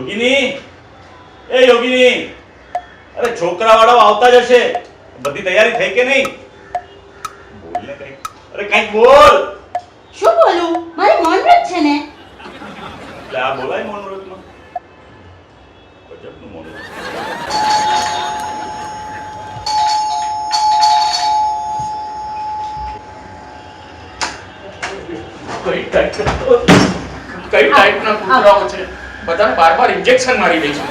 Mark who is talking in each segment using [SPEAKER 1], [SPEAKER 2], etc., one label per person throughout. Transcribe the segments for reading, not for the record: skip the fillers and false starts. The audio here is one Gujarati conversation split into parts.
[SPEAKER 1] યોગીની, એ યોગીની, અરે છોકરાવાળો આવતા જ હશે. બધી તૈયારી થઈ કે નહીં? બોલ ને કઈ. અરે કઈક બોલ.
[SPEAKER 2] શું બોલું? મારી મૌન વ્રત છે ને.
[SPEAKER 1] એટલે આ બોલાય મૌન વ્રતમાં? ગજબનું મૌન વ્રત.
[SPEAKER 3] કઈ ટાઈપના કૂતરાઓ છે? બધાને બાર ઇન્જેક્શન મારી દે છે.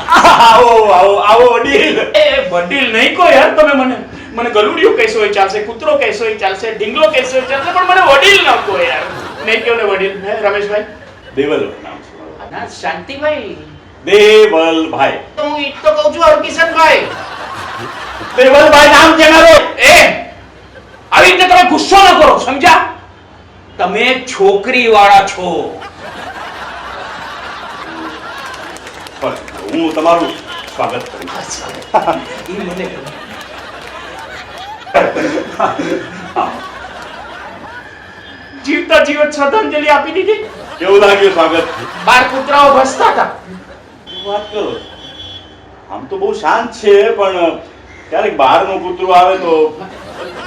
[SPEAKER 1] આવો આવો આવો વડીલ.
[SPEAKER 3] એ વડીલ નહીં કહો યાર તમે મને ગલુડિયો કહેશો એ ચાલશે, કૂતરો કહેશો એ ચાલશે, ઢીંગલો કહેશો એ ચાલશે, પણ મને વડીલ ન કહો યાર. નહીં કહો ને વડીલ. હે રમેશભાઈ?
[SPEAKER 1] દેવલ નામ છે મારું.
[SPEAKER 3] ના શાંતિભાઈ.
[SPEAKER 1] દેવલભાઈ.
[SPEAKER 3] તો હું ઈ તો કહું છું હરકિશનભાઈ.
[SPEAKER 1] દેવલભાઈ નામ છે મારું.
[SPEAKER 3] આવી રીતે તમે ગુસ્સો ન કરો, સમજ્યા? તમે છોકરી વાળા છો.
[SPEAKER 1] હું તમારું સ્વાગત કરીશ.
[SPEAKER 3] ઈ મને જીવતા જીવત શ્રદ્ધાંજલિ આપી દીધી.
[SPEAKER 1] કેવું લાગ્યું સ્વાગત?
[SPEAKER 3] બાર કૂતરાઓ ભસતા હતા.
[SPEAKER 1] વાત કરો. આમ તો બહુ શાંત છે, પણ ક્યારેક બહારનું કૂતરું આવે તો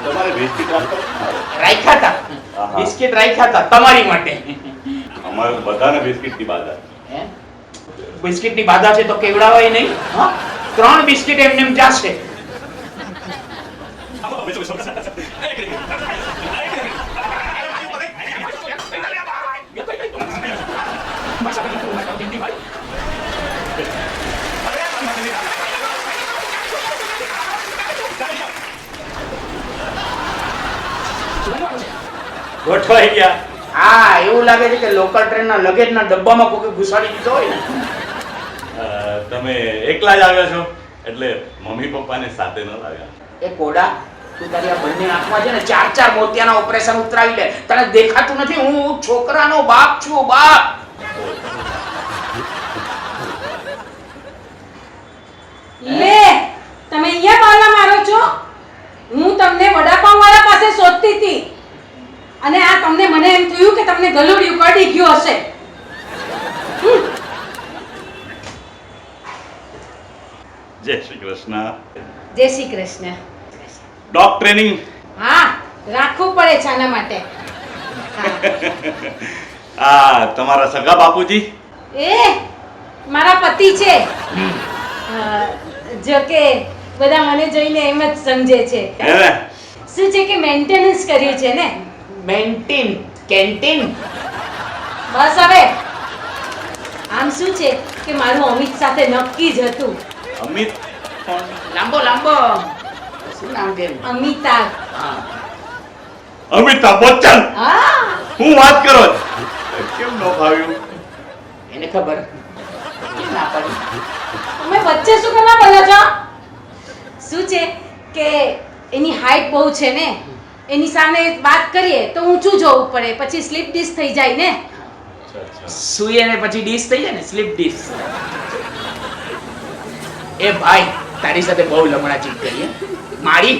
[SPEAKER 1] તમારે બિસ્કિટ
[SPEAKER 3] રાખ્યા હતા. બિસ્કિટ રાખ્યા હતા તમારી માટે.
[SPEAKER 1] અમારે તો બધાને બિસ્કિટની બાધા.
[SPEAKER 3] બિસ્કિટની બાધા છે તો કેવડાવાય નહીં. હા, 3 બિસ્કિટ એમને એમ જાશે.
[SPEAKER 1] ગોઠવાઈ ગયા.
[SPEAKER 3] હા, એવું લાગે છે કે લોકલ ટ્રેનના લગેજના ડબ્બામાં કોઈ ઘુસાડી દીધો હોય ને.
[SPEAKER 1] તમે એકલા જ આવ્યા છો એટલે મમ્મી પપ્પાને સાથે ન લાવ્યા?
[SPEAKER 3] એ કોડા, તું તારી આ બંને આંખમાં છે ને 4 મોતિયાના ઓપરેશન ઉતરાવી લે. તને દેખાતું નથી હું છોકરાનો બાપ છું, બાપ.
[SPEAKER 2] લે, તમે અહીંયા પાલા મારો છો? હું તમને વડાપાવ વાળા પાસે શોધતી હતી અને આ તમને મને એમ થયું કે તમને ગલુડિયું કડી ગયું હશે.
[SPEAKER 1] જય શ્રી કૃષ્ણ.
[SPEAKER 2] જય શ્રી કૃષ્ણ.
[SPEAKER 1] Dog training.
[SPEAKER 2] હા, રાખવું પડે છે આના માટે.
[SPEAKER 1] આ તમારા સગા બાપુજી?
[SPEAKER 2] એ મારા પતિ છે. જો કે બધા મને જોઈને એમ જ સમજે છે. શું છે કે મેન્ટેનન્સ કર્યું છે ને.
[SPEAKER 3] Maintain canteen.
[SPEAKER 2] બસ હવે આમ શું છે કે મારું અમિત સાથે નક્કી જ હતું.
[SPEAKER 1] અમિત કોણ?
[SPEAKER 3] લાંબો શું નામ છે?
[SPEAKER 2] અમિતાભ.
[SPEAKER 1] અમિતાભ બચ્ચન.
[SPEAKER 2] હા,
[SPEAKER 1] હું વાત કરો છો? કેમ ન ભાવ્યું?
[SPEAKER 3] એને ખબર કેમ ના પડી?
[SPEAKER 2] તમે વચ્ચે શું કરવા બોલો છો? શું છે કે એની હાઈટ બહુ છે ને, એની સામે વાત કરીએ તો ઊંચું જવું પડે, પછી સ્લીપ ડિસ્ક થઈ જાય ને.
[SPEAKER 3] સુઈએ ને પછી ડીશ થઈ જાય ને, સ્લીપ ડીશ. એ ભાઈ, તારી સાથે બહુ લમણાચીક કરીએ. મારી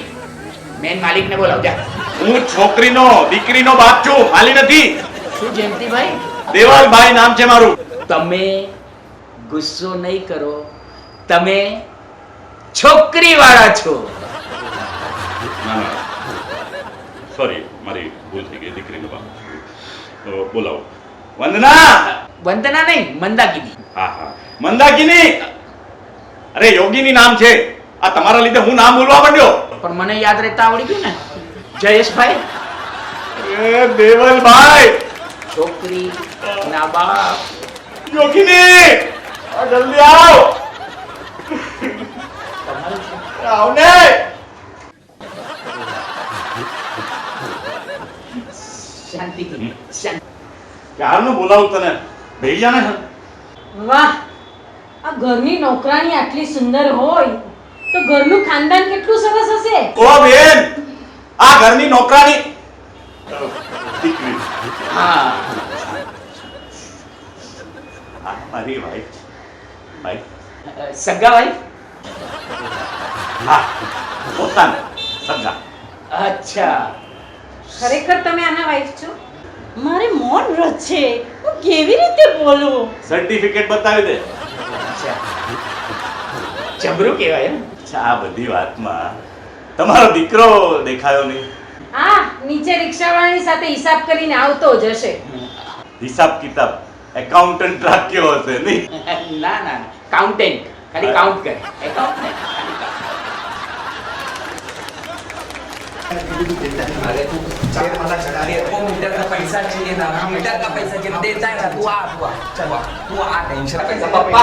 [SPEAKER 3] મેન માલિકને બોલાવ જા.
[SPEAKER 1] હું છોકરીનો દીકરીનો બાપ છું, હાલી નથી.
[SPEAKER 3] શું જયંતિભાઈ?
[SPEAKER 1] દેવલભાઈ નામ છે મારું.
[SPEAKER 3] તમે ગુસ્સો નહીં કરો, તમે છોકરી વાળા છો.
[SPEAKER 1] સોરી, મારી ભૂલ થઈ ગઈ. દીકરીનો બાપ તો બોલાવો. વંદના.
[SPEAKER 3] વંદના નહીં, મંદાકિની.
[SPEAKER 1] હા હા, મંદાકિની. અરે યોગીની નામ છે. આ તમારા લીધે હું નામ બોલવા માંડ્યો.
[SPEAKER 3] પણ મને યાદ રહેતા આવડી ગયું ને. જયેશભાઈ.
[SPEAKER 1] એ દેવલભાઈ.
[SPEAKER 3] છોકરી ના બાપ.
[SPEAKER 1] યોગીની, જલ્દી આવ. આવ ને.
[SPEAKER 3] શાંતિ.
[SPEAKER 1] ક્યારનું બોલાવું તને? બેહી જા ને.
[SPEAKER 2] વાહ, આ ઘરની નોકરાણી આટલી સુંદર હોય તો ઘરનું ખાનદાન કેટલું સરસ હશે.
[SPEAKER 1] ઓ બેન, આ ઘરની નોકરાણી દીકરી.
[SPEAKER 3] હા,
[SPEAKER 1] આ મારી વાઈફ. વાઈફ?
[SPEAKER 3] સગાભાઈ.
[SPEAKER 1] હા, પોતાને સગા.
[SPEAKER 3] અચ્છા.
[SPEAKER 2] ખરેખર તમે આના વાઈફ છો?
[SPEAKER 4] મારે મૌન વ્રત છે, હું કેવી રીતે બોલું?
[SPEAKER 1] સર્ટિફિકેટ બતાવી દે.
[SPEAKER 3] જબરું કહેવાય એમ.
[SPEAKER 1] આ બધી વાતમાં તમારો દીકરો દેખાયો નહીં.
[SPEAKER 2] હા, નીચે રિક્ષાવાળાની સાથે હિસાબ કરીને આવતો જ હશે.
[SPEAKER 1] હિસાબ કિતાબ એકાઉન્ટન્ટ રાખ્યો હશે નહીં?
[SPEAKER 3] ના ના કાઉન્ટેન્ટ ખાલી કાઉન્ટ કરે એકાઉન્ટ
[SPEAKER 5] अरे तू चार मला चढ़ा रही है, वो मीटर का पैसा चाहिए ना, मीटर का पैसा चाहिए, देता है ना, तू आ टेंशन पैसा पप्पा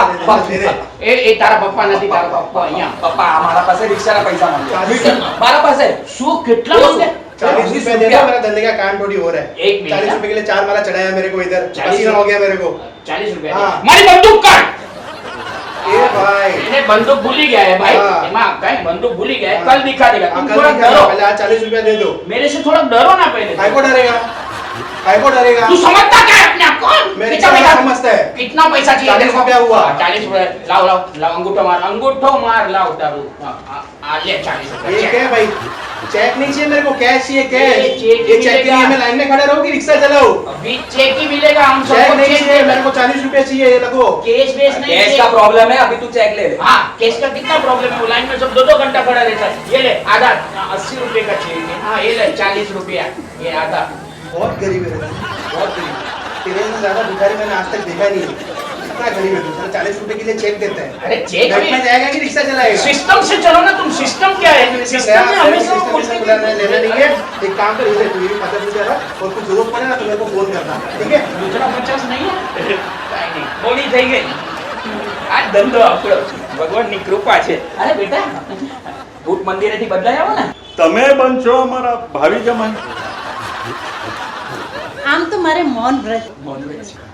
[SPEAKER 3] એ તારા પપ્પા નથી, તારા પપ્પા અહીંયા.
[SPEAKER 5] पप्पा हमारा पास है, रिक्शा का पैसा मांगे, हमारा पास है
[SPEAKER 3] શું કેટલા માંગે?
[SPEAKER 6] 40 रुपए दे दो, मेरा धंधे का कान टोटी हो रहा है।
[SPEAKER 3] एक मिनट।
[SPEAKER 6] 40 रुपए के लिए 4 माला चढ़ाया मेरे को इधर,
[SPEAKER 3] 40
[SPEAKER 6] पसीना हो गया मेरे को।
[SPEAKER 3] 40 રૂપિયા
[SPEAKER 6] हाँ।
[SPEAKER 3] મારી બંદૂક કાઢ.
[SPEAKER 6] ए भाई
[SPEAKER 3] એને બંદૂક ભૂલી ગયા है भाई,
[SPEAKER 6] हाँ।
[SPEAKER 3] એમાં કઈ બંદूक भूली गया है, कल दिखा देगा. तुम
[SPEAKER 6] अंकल
[SPEAKER 3] थोड़ा
[SPEAKER 6] जी,
[SPEAKER 3] डरो,
[SPEAKER 6] पहले आज 40 रुपया दे दो।
[SPEAKER 3] मेरे से थोड़ा डरो ना पहले.
[SPEAKER 6] काय को डरेगा, काय को डरेगा?
[SPEAKER 3] तू समझता क्या है अपने आप को?
[SPEAKER 6] मेरे
[SPEAKER 3] कितना
[SPEAKER 6] क्या
[SPEAKER 3] पैसा
[SPEAKER 6] समझता है?
[SPEAKER 3] कितना पैसा चाहिए?
[SPEAKER 6] 40 रुपया हुआ।
[SPEAKER 3] 40 रुपया लाओ लाओ लाओ, अंगूठो मार लाओ तारू. आ ले 40
[SPEAKER 6] ये
[SPEAKER 3] रुपया.
[SPEAKER 6] क्या है भाई, चेक नहीं चाहिए मेरे को, कैश चाहिए कैश।
[SPEAKER 3] ये चेक
[SPEAKER 6] ये
[SPEAKER 3] ही
[SPEAKER 6] चेक के लिए
[SPEAKER 3] मिलेगा।
[SPEAKER 6] मैं लाइन में खड़ा रहूं कि रिक्शा चलाऊं?
[SPEAKER 3] अभी चेक ही मिलेगा, हम
[SPEAKER 6] चेक
[SPEAKER 3] सबको
[SPEAKER 6] नहीं
[SPEAKER 3] चेक
[SPEAKER 6] चाहिए
[SPEAKER 3] देगा.
[SPEAKER 6] मेरे को, 40 रुपया चाहिए, ये लगो।
[SPEAKER 3] केस बेस नहीं
[SPEAKER 5] कैश
[SPEAKER 3] चाहिए.
[SPEAKER 5] का प्रॉब्लम है, अभी तू चेक ले ले।
[SPEAKER 3] हाँ, केस का कितना प्रॉब्लम है? वो लाइन में सब 2-2 घंटा खड़ा रहता है. ये ले आधा 80 रुपए का चाहिए. हाँ ये ले 40 रुपया, ये आधा.
[SPEAKER 6] बहुत गरीब है रे, बहुत गरीब। तेरे से ज्यादा भिखारी मैंने आज तक देखा नहीं है। कितना गरीब है तू, साला 40 रुपए के लिए चेक देता है।
[SPEAKER 3] अरे चेक
[SPEAKER 6] बैंक में
[SPEAKER 3] भी
[SPEAKER 6] जाएगा कि रिक्शा चलाएगा?
[SPEAKER 3] सिस्टम से चलो ना तुम. सिस्टम क्या है? सिस्टम में हमेशा वो
[SPEAKER 6] सिस्टम से बुलाना है, लेना नहीं है। एक काम कर, इधर तू ये खाता पूछा रहा, और कुछ जरूरत पड़े ना तो मेरे को फोन करना, ठीक है?
[SPEAKER 3] दूसरा 50 नहीं है. કાંઈ નહીં. મોડી થઈ ગઈ. આ ધંધો આપણો ભગવાનની કૃપા છે. અરે બેટા ભૂત મંદિરેથી બદલાઈ આવો ને.
[SPEAKER 1] તમે બનશો અમારા ભાવિ જમાઈ.
[SPEAKER 4] આમ તો મારે મૌન વ્રત,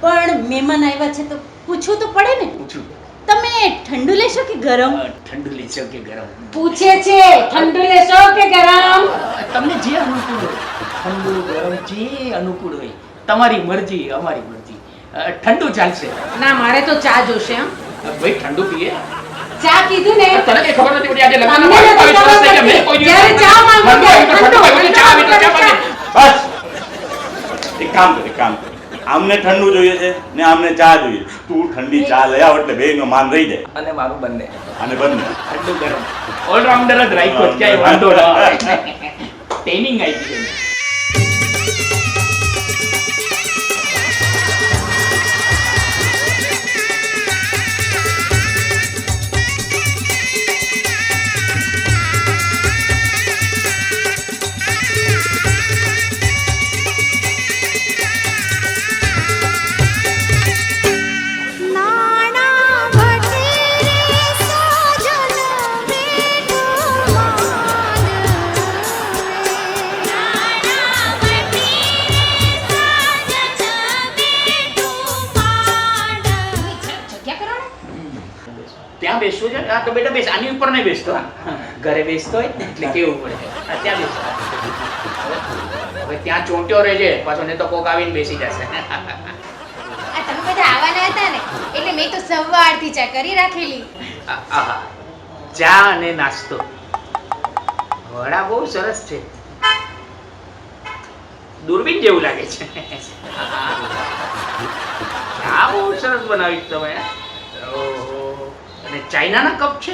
[SPEAKER 4] પણ મહેમાન આવ્યા છે તો પૂછવું તો પડે ને.
[SPEAKER 3] પૂછું
[SPEAKER 4] તમે ઠંડુ લેશો કે ગરમ?
[SPEAKER 3] ઠંડુ લેશો કે ગરમ?
[SPEAKER 2] પૂછે છે ઠંડુ લેશો કે ગરમ?
[SPEAKER 3] તમને જે અનુકૂળ હોય, ઠંડુ ગરમ જે અનુકૂળ હોય, તમારી મરજી અમારી મરજી. ઠંડુ ચાલશે.
[SPEAKER 2] ના, મારે તો ચા જોશે. હા,
[SPEAKER 3] ભાઈ ઠંડુ પીએ.
[SPEAKER 2] ચા કીધું ને.
[SPEAKER 3] તને કઈ ખબર નથી પડી? આજે લગ્નના
[SPEAKER 2] તમને નથી
[SPEAKER 3] 22 વર્ષ થઈ ગયા, મેં
[SPEAKER 2] ખબર
[SPEAKER 3] કોઈ
[SPEAKER 2] પડતી.
[SPEAKER 3] દિવસ
[SPEAKER 2] જ્યારે ચા માંગો ત્યારે
[SPEAKER 3] ઠંડુ હોય તો ચા આવે તો ચા પાકે.
[SPEAKER 1] બસ એક કામ કર, એક કામ કર. આમને ઠંડુ જોઈએ છે ને આમને ચા જોઈએ. તું ઠંડી ચા લઈ આવ એટલે બેયનો માન રહી જાય.
[SPEAKER 5] અને મારું બંને.
[SPEAKER 1] અને બંને
[SPEAKER 3] ઠંડુ ગરમ ઓલરાઉન્ડર જ રાખ્યો છે, ક્યાંય વાંધો ન આવે. ટ્રેનિંગ આવી ગઈ.
[SPEAKER 2] જગ્યા કરો ને.
[SPEAKER 3] ત્યાં બેસવું છે? હા તો બેટા બેસ. આની ઉપર નહીં બેસતો. હા. ઘરે બેસતો હોય ને એટલે કેવું પડે. હા, ત્યાં બેસ. હવે ત્યાં ચોંટ્યો રહેજે પાછો, ને તો કોક આવીને બેસી જશે.
[SPEAKER 7] આ તમે બધા આવવાના હતા ને એટલે મેં તો સવારથી ચા કરી રાખેલી.
[SPEAKER 3] આહા, ચા અને નાસ્તો. વડા બહુ સરસ છે. દૂરબીન જેવું લાગે છે. ચા બહુ સરસ બનાવી છે તમે. ઓહો. અને ચાઇનાના કપ છે.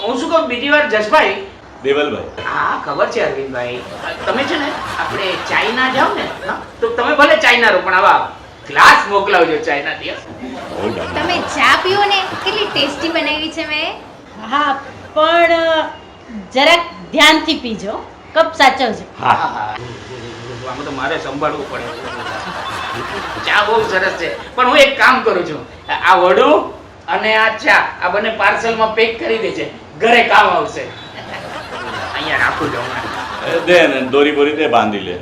[SPEAKER 3] હું શું કહું, બીજી વાર જસભાઈ.
[SPEAKER 1] દેવલભાઈ,
[SPEAKER 3] હા ખબર છે અરવિંદભાઈ, તમે છે ને આપણે ચાઇના જાઓ ને, હા, તો તમે ભલે ચાઇના રો પણ આવા ગ્લાસ મોકલાવજો ચાઇનાથી.
[SPEAKER 7] તમે ચા પીઓ ને કેટલી ટેસ્ટી બનાવી છે મેં.
[SPEAKER 4] હા, પણ જરાક ધ્યાનથી પીજો, કપ સાચવજો.
[SPEAKER 3] હા હા, આમાં તો મારે સંભાળવું પડે. ચા બહુ સરસ છે, પણ હું એક કામ કરું છું, આ વડું અને આ ચા આ બંને પાર્સલમાં પેક કરી દેજે, ઘરે કામ આવશે. અહીંયા રાખું છું હમણાં.
[SPEAKER 1] દે ને દોરી બોરી દે, બાંધી લે.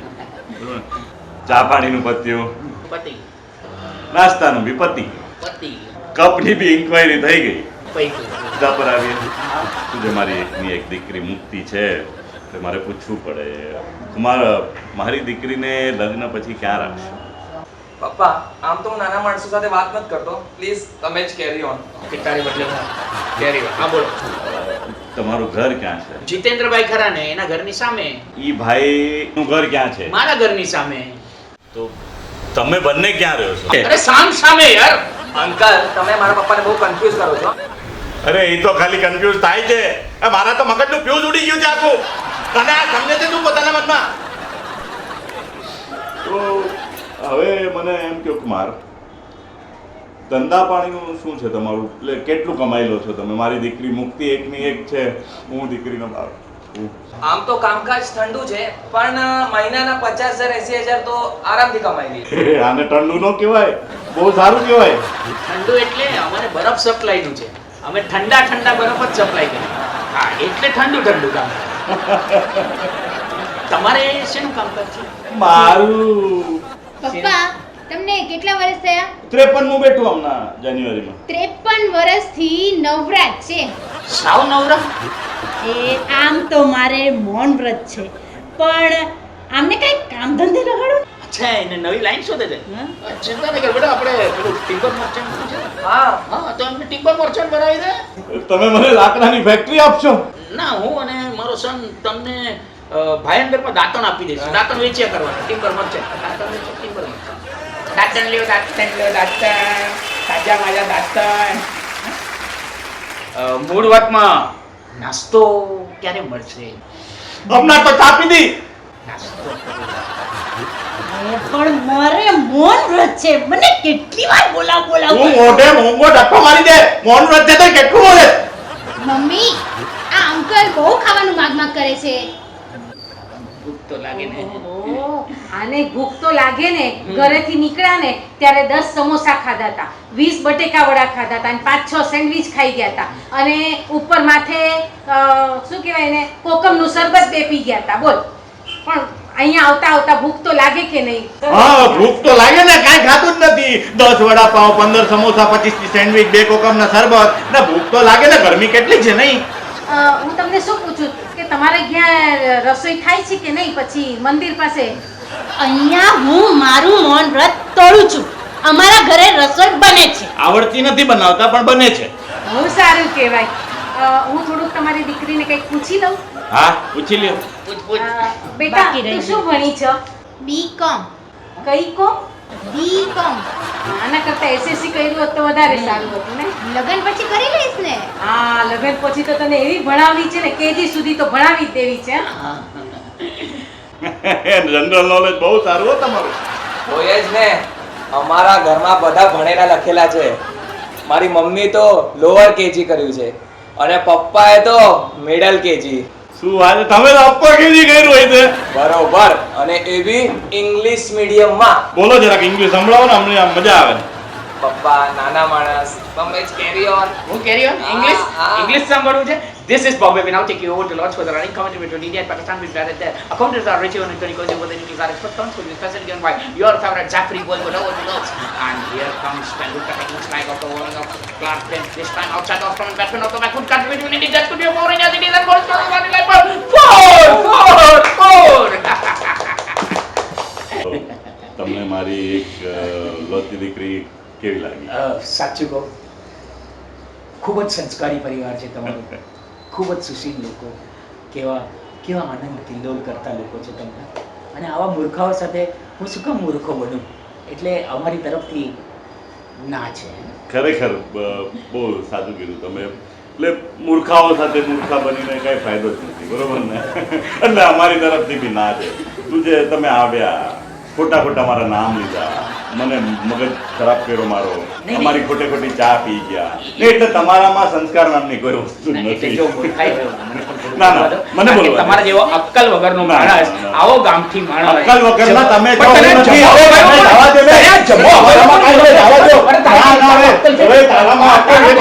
[SPEAKER 1] ચા પાણીનું પત્યું,
[SPEAKER 3] પતિ
[SPEAKER 1] નાસ્તાનું બી પતી,
[SPEAKER 3] પતિ
[SPEAKER 1] કપની બી ઇન્ક્વાયરી થઈ ગઈ.
[SPEAKER 3] પૈતું.
[SPEAKER 1] મુદ્દા પર આવીએ. તું જે મારી એકની એક દીકરી મુક્તિ છે તો મારે પૂછવું પડે, મારી દીકરીને લગ્ન પછી ક્યાં રાખશો?
[SPEAKER 5] પપ્પા આમ તો હું નાના માણસો સાથે વાત નથી કરતો, પ્લીઝ તમે જ કેરી ઓન.
[SPEAKER 3] કે તારી બદલે હું કેરી વાર. હા બોલો.
[SPEAKER 1] તમારું ઘર ક્યાં છે?
[SPEAKER 3] જીતેન્દ્રભાઈ ખરા ને, એના ઘરની સામે.
[SPEAKER 1] ઈ ભાઈ નું ઘર ક્યાં છે?
[SPEAKER 3] મારા ઘરની સામે.
[SPEAKER 1] તો તમે બંને ક્યાં રહ્યો છો?
[SPEAKER 3] અરે સામ સામે યાર.
[SPEAKER 5] અંકલ તમે મારા પપ્પાને બહુ કન્ફ્યુઝ કરો છો.
[SPEAKER 1] અરે એ તો ખાલી કન્ફ્યુઝ થાય છે. મારા તો મગજનું ફ્યુઝ ઉડી ગયું છે આખું. તને આ સમજે છે તું પોતાના મનમાં? તો હવે મને એમ કહો કુમાર, ધંધા પાણીનું શું છે તમારું? એટલે કેટલું કમાઈ લો છો તમે? મારી દીકરી મુક્તિ એકની એક છે, હું દીકરીનો બાપ છું.
[SPEAKER 5] આમ તો કામકાજ ઠંડુ છે પણ મહિનાના 50,000 80,000 તો આરામથી કમાઈ લઈએ.
[SPEAKER 1] આને ઠંડુ ન કહેવાય, બહુ સારું કહેવાય.
[SPEAKER 3] ઠંડુ એટલે અમારે બરફ સપ્લાયનું છે. અમે ઠંડા ઠંડા બરફ જ સપ્લાય કરીએ. હા એટલે ઠંડુ ઠંડુ કામ. તમારે શેનું કામકાજ છે?
[SPEAKER 1] મારું
[SPEAKER 7] પપ્પા તમને કેટલા વર્ષ થયા?
[SPEAKER 1] 53 બેઠું હમણાં જાન્યુઆરીમાં.
[SPEAKER 7] 53 વર્ષથી નવરાત છે.
[SPEAKER 3] સાવ નવરા.
[SPEAKER 4] એ આમ તો મારે મૌન વ્રત છે, પણ આમને કઈ કામ ધંધે લગાડો.
[SPEAKER 3] અચ્છા એને નવી લાઈન શોધે છે.
[SPEAKER 4] હા?
[SPEAKER 3] ચિંતા નહીં કર બેટા, આપણે પેલું ટિમ્બર મર્ચન્ટ છે.
[SPEAKER 5] હા
[SPEAKER 3] હા તો એમને ટિમ્બર મર્ચન્ટ બનાવી દે.
[SPEAKER 1] તમે મને લાકડાની ફેક્ટરી આપશો?
[SPEAKER 3] ના હું અને મારો સન તમને ભાયંદરમાં દાંતણ આપી દઈશું. દાંતણ વેચ્યા કરવાના. ટિમ્બર મર્ચન્ટ દાંતણ વેચો. ટિમ્બર મર્ચન્ટ દાંતણ લ્યો, દાંતણ લ્યો, દાંતણ તાજા માજા દાંતણ. મૂળ વાતમાં નાસ્તો ક્યારે મળશે?
[SPEAKER 1] હમણાં તો ચાપી દી.
[SPEAKER 3] નાસ્તો
[SPEAKER 4] પણ મારે મૌન વ્રત છે, મને કેટલી વાર બોલાવ
[SPEAKER 1] તું મોઢે મોંઘો ધક્કો મારી દે. મૌન વ્રત છે તો કેટલું બોલે?
[SPEAKER 7] મમ્મી આ અંકલ બહુ ખાવાનું માગ કરે છે.
[SPEAKER 3] ભૂખ તો લાગે ને.
[SPEAKER 2] ઓહો, આને ભૂખ તો લાગે ને. ઘરેથી નીકળ્યા ને ત્યારે 10 સમોસા ખાધા હતા, 20 બટેકા વડા ખાધા હતા અને 5-6 સેન્ડવિચ ખાઈ ગયા હતા અને ઉપર માથે શું કહેવાય ને કોકમનું શરબત બે પી ગયા હતા. બોલ, પણ અહીંયા આવતા આવતા ભૂખ તો લાગે કે નહીં?
[SPEAKER 1] હા ભૂખ તો લાગે ને, કાંઈ ખાતું જ નથી. 10 વડાપાવ, 15 સમોસા, 25 સેન્ડવિચ, 2 કોકમના શરબત. ને ભૂખ તો લાગે ને, ગરમી કેટલી છે નહીં?
[SPEAKER 2] હું તમને શું પૂછું કે તમારે ત્યાં રસોઈ થાય છે કે નહીં? પછી મંદિર પાસે
[SPEAKER 4] અહીંયા હું મારું મૌન વ્રત તોડું છું. અમારા ઘરે રસોઈ બને છે.
[SPEAKER 1] આવડતી નથી બનાવતા પણ બને છે.
[SPEAKER 2] બહુ સારું કહેવાય. હું થોડુંક તમારી દીકરીને કંઈક પૂછી લઉં.
[SPEAKER 1] હા પૂછી લ્યો.
[SPEAKER 3] પૂછ પૂછ.
[SPEAKER 2] બેટા
[SPEAKER 4] બાકી રહી
[SPEAKER 2] તું શું ભણી છો?
[SPEAKER 7] બીકોમ.
[SPEAKER 2] કઈ કોમ?
[SPEAKER 7] બીકોમ.
[SPEAKER 2] આના કરતા એસએસસી કર્યું હોત તો વધારે સારું હતું ને.
[SPEAKER 7] લગન પછી કરી લઈશ ને.
[SPEAKER 2] હા લગ્ન પછી તો તને એવી ભણાવવી છે ને, કેજી સુધી તો ભણાવી જ દેવી છે.
[SPEAKER 1] જનરલ નોલેજ બહુ સારું હો તમારું.
[SPEAKER 5] હોય જ ને, અમારા ઘરમાં બધા ભણેલા લખેલા છે. મારી મમ્મી તો લોઅર કેજી કર્યું છે અને પપ્પાએ તો મિડલ કેજી.
[SPEAKER 1] શું વાત છે, તમે તો અપ્પર કેજી કર્યું હોય છે.
[SPEAKER 5] બરોબર, અને એ બી ઇંગ્લિશ મીડિયમમાં.
[SPEAKER 1] બોલો જરાક ઇંગ્લિશ સંભળાવો ને, અમને આમ મજા આવે.
[SPEAKER 5] પપ્પા નાના માણસ, તમે જ કેરી ઓન.
[SPEAKER 3] હું carry on? English?
[SPEAKER 5] હા.
[SPEAKER 3] English સાંભળવું છે? This is Bombay. We now take you over to launch for the running commentary between India and Pakistan. We've gathered there. Accountants are Richie and Tony Koji, but the English are expert comes with special given by your favorite Jeffrey Bollywood over the notes. And here comes Tendulkar taking strike of the bowling of Clark Kent. This time outside of from batsman of the backward country between India. That could be a 4 India cities and goals scoring running like 4.
[SPEAKER 1] તમને મારી એક લોતી દીકરી કેવી લાગી?
[SPEAKER 3] સાચું કહું, ખૂબ જ સંસ્કારી પરિવાર છે તમારું. ખૂબ જ સુશીલ લોકો, કેવા કેવા આનંદ કિલ્લોલ કરતા લોકો છે તમને. અને આવા મૂર્ખાઓ સાથે હું શું કામ મૂર્ખો બનું? એટલે અમારી તરફથી ના છે.
[SPEAKER 1] ખરેખર બહુ સાચું કીધું તમે. એટલે મૂર્ખાઓ સાથે મૂર્ખા બનીને કઈ ફાયદો જ નથી, બરોબર ને? એટલે અમારી તરફથી બી ના છે. તું જે તમે આવ્યા, ખોટા ખોટા મારા નામ લીધા, મને મગજ ખરાબ કર્યો મારો,
[SPEAKER 3] નહીં.
[SPEAKER 1] અમારી ખોટે ખોટી ચા પી ગયા. ને એટલે તમારામાં સંસ્કાર નામની કોઈ વસ્તુ જ
[SPEAKER 3] એટલે
[SPEAKER 1] નથી.
[SPEAKER 3] જો મૂર્ખાઈ થયો, મને પણ થોડું
[SPEAKER 1] ના, ના,
[SPEAKER 3] બોલવા દો.
[SPEAKER 1] મને
[SPEAKER 3] કારણ કે
[SPEAKER 1] બોલવા દો.
[SPEAKER 3] તમારા જેવો અક્કલ વગરનો
[SPEAKER 1] ના, ના,
[SPEAKER 3] માણસ,
[SPEAKER 1] ના.
[SPEAKER 3] આવો ગામઠી માણસ,
[SPEAKER 1] અક્કલ વગરના તમે
[SPEAKER 3] પણ
[SPEAKER 1] જો
[SPEAKER 3] તને
[SPEAKER 1] નથી.
[SPEAKER 3] જમો
[SPEAKER 1] હવે
[SPEAKER 3] ભાઈ,
[SPEAKER 1] તમે જવા દે બે.
[SPEAKER 3] તને જમો ભાઈ,
[SPEAKER 1] તમારામાં કાંઈ હવે જવા દો.
[SPEAKER 3] અરે તારા
[SPEAKER 1] ના, ના, હવે.
[SPEAKER 3] અક્કલ છે.
[SPEAKER 1] હવે તારામાં અક્કલ છે.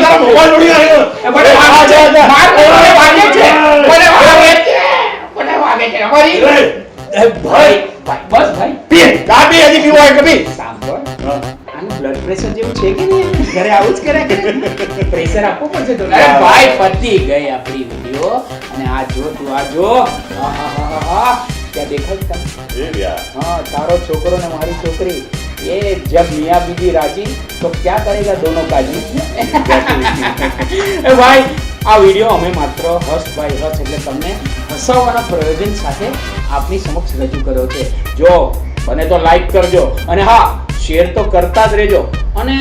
[SPEAKER 1] તારા મોબાઈલ ઉડી આવ્યો.
[SPEAKER 3] મને વાગે છે. માર મને વાગે છે. મને વાગે છે. મને વાગે છે. અમારી ભાઈ બસ ભાઈ
[SPEAKER 1] પી. ચા પી, હજી પીવો હોય તો પી.
[SPEAKER 3] સાંભળ, આનું બ્લડ પ્રેશર જેવું છે કે નહીં? ઘરે આવું જ કર્યા કરે. પ્રેશર આપવું પડશે તો. અરે ભાઈ પતી ગઈ આપણી વિડિયો. અને આ જો તું આ જો, આહાહાહા. क्या देखा था?
[SPEAKER 1] એ રહ્યા.
[SPEAKER 3] हाँ, तारो छोकरो ने हमारी छोकरी, ये जब मियाँ बीवी राजी तो क्या करेगा दोनों काजी. ए भाई આ વિડિયો અમે માત્ર હસ બાય હસ એટલે તમને હસાવવાના પ્રયોજન સાથે આપની સમક્ષ રજૂ કર્યો છે. જો બને તો લાઈક કરજો અને હા શેર તો કરતા જ રહેજો અને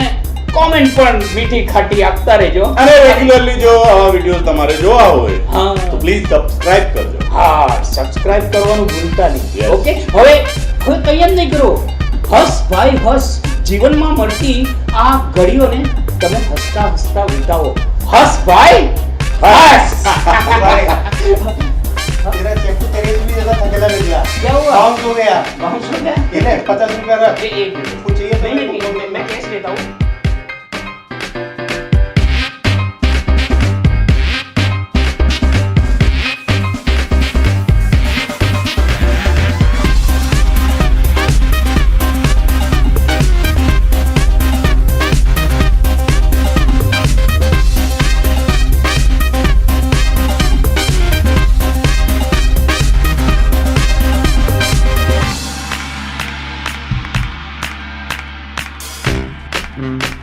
[SPEAKER 3] કોમેન્ટ પણ મીઠી ખાટી આપતા રહેજો.
[SPEAKER 1] અને રેગ્યુલરલી જો આવા વિડીયો તમારે જોવા હોય
[SPEAKER 3] હા.
[SPEAKER 1] તો પ્લીઝ સબસ્ક્રાઇબ કરજો.
[SPEAKER 3] હા સબસ્ક્રાઇબ કરવાનું ભૂલતા નહીં.
[SPEAKER 1] Yes.
[SPEAKER 3] ઓકે હવે કંઈ જ નહીં કરો. હસ ભાઈ હસ. જીવનમાં મળતી આ ઘડીઓને તમે હસતા હસતા વિતાવો. હસ ભાઈ હસ.
[SPEAKER 6] भाई तेरा चेक तेरे भी ज्यादा थकेला लग गया
[SPEAKER 3] क्या हुआ?
[SPEAKER 6] बाउंस हो गया
[SPEAKER 3] बाउंस हो गया?
[SPEAKER 6] ये ले 50 रुपया रख
[SPEAKER 3] एक मिनट.
[SPEAKER 6] कुछ चाहिए तो
[SPEAKER 3] नहीं,
[SPEAKER 6] मेरे को
[SPEAKER 3] नहीं, मैं कैश लेता हूँ.
[SPEAKER 5] હમ